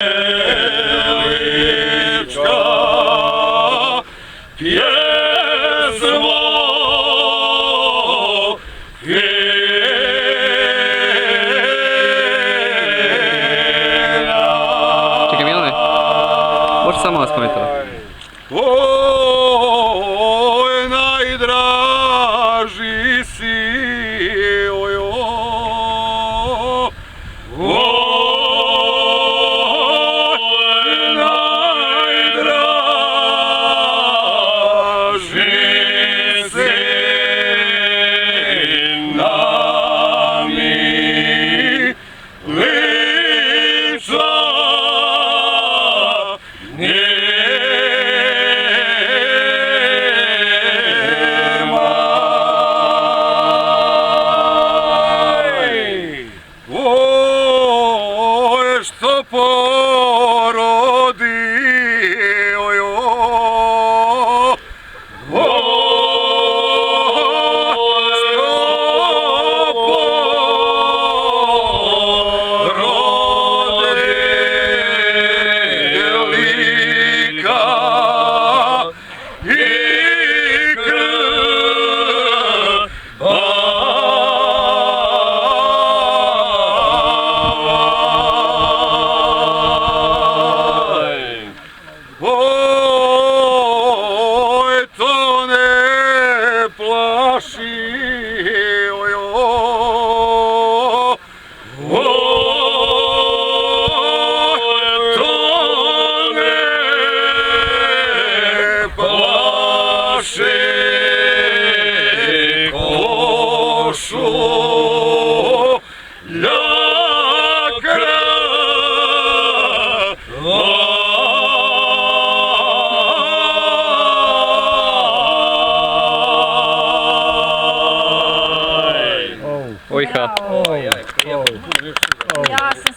Čekaj Milane, možeš samo vas komentara? Oj, najdraži si, oj, najdraži si nam i lica što porodi, lika i oj, to ne plaši, oj, to ne plaši, košu ljakra. Oj, ha. Ja sam